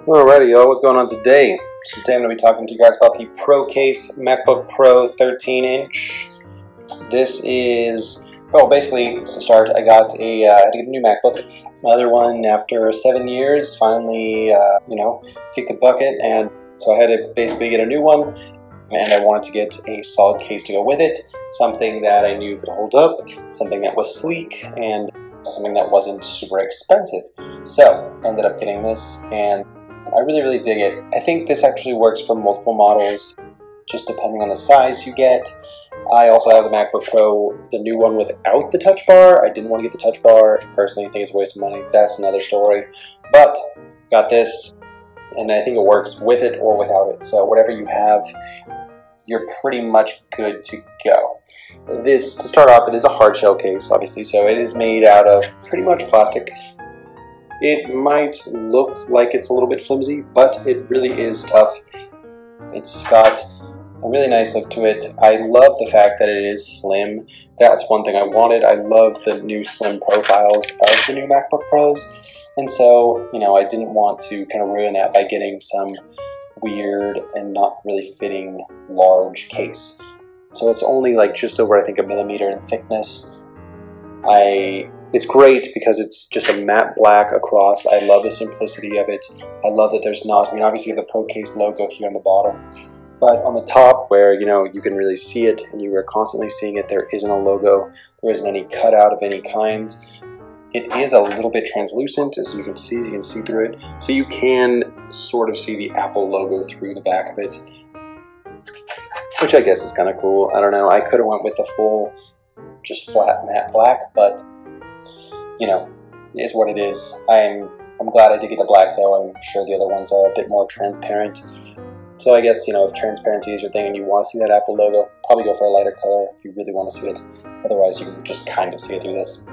Alrighty, y'all, what's going on today? So today I'm going to be talking to you guys about the ProCase MacBook Pro 13-inch. This is, well, basically, to start, I had to get a new MacBook. My other one, after 7 years, finally, kicked the bucket, and so I had to basically get a new one, and I wanted to get a solid case to go with it, something that I knew could hold up, something that was sleek, and something that wasn't super expensive. So, I ended up getting this, and I really dig it. I think this actually works for multiple models, just depending on the size you get. I also have the MacBook Pro, the new one without the Touch Bar. I didn't want to get the Touch Bar. Personally, I think it's a waste of money. That's another story. But got this, and I think it works with it or without it. So whatever you have, you're pretty much good to go. This, to start off, it is a hard shell case, obviously, so it is made out of pretty much plastic. It might look like it's a little bit flimsy, but it really is tough. It's got a really nice look to it. I love the fact that it is slim. That's one thing I wanted. I love the new slim profiles of the new MacBook Pros. And so, I didn't want to kind of ruin that by getting some weird and not really fitting large case. So it's only like just over, I think, 1 millimeter in thickness. It's great because it's just a matte black across. I love the simplicity of it. I love that there's not, obviously you have the ProCase logo here on the bottom, but on the top where, you can really see it and you are constantly seeing it, there isn't a logo. There isn't any cutout of any kind. It is a little bit translucent, as you can see through it. So you can sort of see the Apple logo through the back of it, which I guess is kind of cool. I don't know, I could have went with the full, just flat matte black, but it is what it is. I'm glad I did get the black though. I'm sure the other ones are a bit more transparent. So I guess, if transparency is your thing and you want to see that Apple logo, probably go for a lighter color if you really want to see it. Otherwise, you can just kind of see it through this.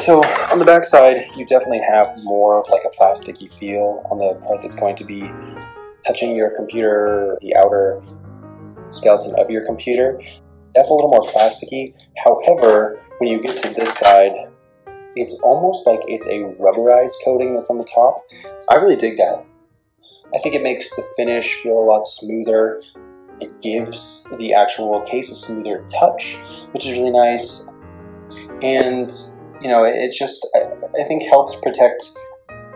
So on the back side, you definitely have more of like a plasticky feel on the part that's going to be touching your computer, the outer skeleton of your computer. That's a little more plasticky. However, when you get to this side, it's almost like it's a rubberized coating that's on the top. I really dig that. I think it makes the finish feel a lot smoother. It gives the actual case a smoother touch, which is really nice. And, it just, I think helps protect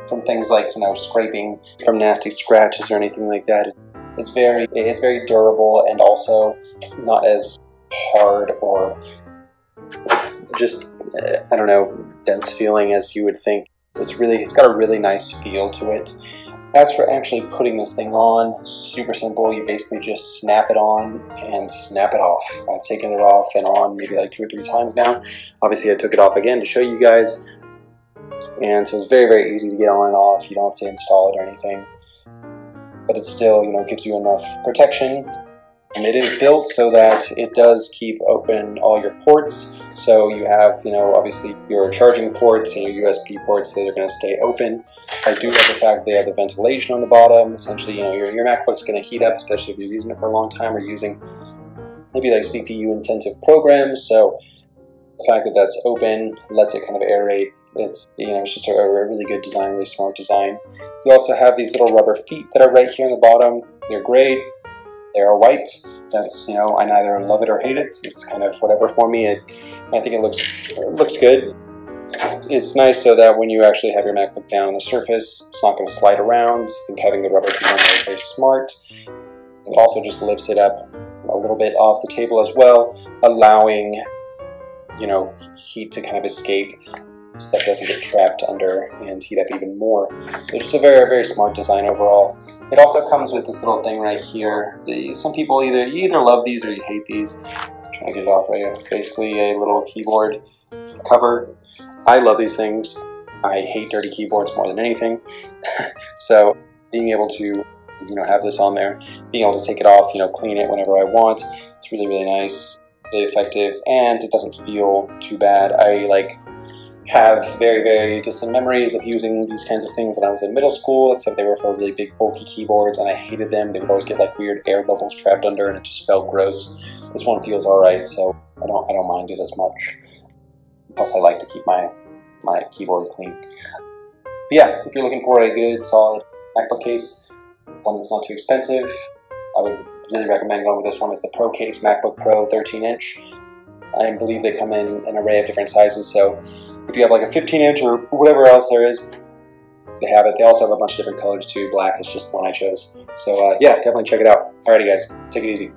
from things like, scraping from nasty scratches or anything like that. It's very durable and also not as hard or just, I don't know, dense feeling as you would think. It's got a really nice feel to it. As for actually putting this thing on, super simple. You basically just snap it on and snap it off. I've taken it off and on maybe like 2 or 3 times now. Obviously I took it off again to show you guys. And so it's very easy to get on and off. You don't have to install it or anything. But it still, gives you enough protection. And it is built so that it does keep open all your ports. So you have, obviously your charging ports and your USB ports that are going to stay open. I do love the fact they have the ventilation on the bottom. Essentially, your MacBook's going to heat up, especially if you're using it for a long time or using maybe like CPU intensive programs. So the fact that that's open lets it kind of aerate. It's just a really good design, really smart design. You also have these little rubber feet that are right here on the bottom. They're great. They are white. That's, I neither love it or hate it. It's kind of whatever for me. I think it looks good. It's nice so that when you actually have your MacBook down on the surface, it's not going to slide around. I think having the rubber feet on there is very smart. It also just lifts it up a little bit off the table as well, allowing, heat to kind of escape. Stuff doesn't get trapped under and heat up even more. So just a very smart design overall. It also comes with this little thing right here. Some people you either love these or you hate these. I'm trying to get it off right here. Basically a little keyboard cover. I love these things. I hate dirty keyboards more than anything. So being able to have this on there, being able to take it off, clean it whenever I want, it's really nice, really effective, and it doesn't feel too bad. I have very distant memories of using these kinds of things when I was in middle school, except they were for really big bulky keyboards and I hated them. They would always get like weird air bubbles trapped under and it just felt gross. This one feels alright, so I don't mind it as much. Plus I like to keep my keyboard clean. But yeah, if you're looking for a good, solid MacBook case, one that's not too expensive, I would really recommend going with this one. It's the ProCase MacBook Pro 13-inch. I believe they come in an array of different sizes, so if you have like a 15-inch or whatever else there is, they have it. They also have a bunch of different colors too. Black is just the one I chose. So yeah, definitely check it out. Alrighty guys, take it easy.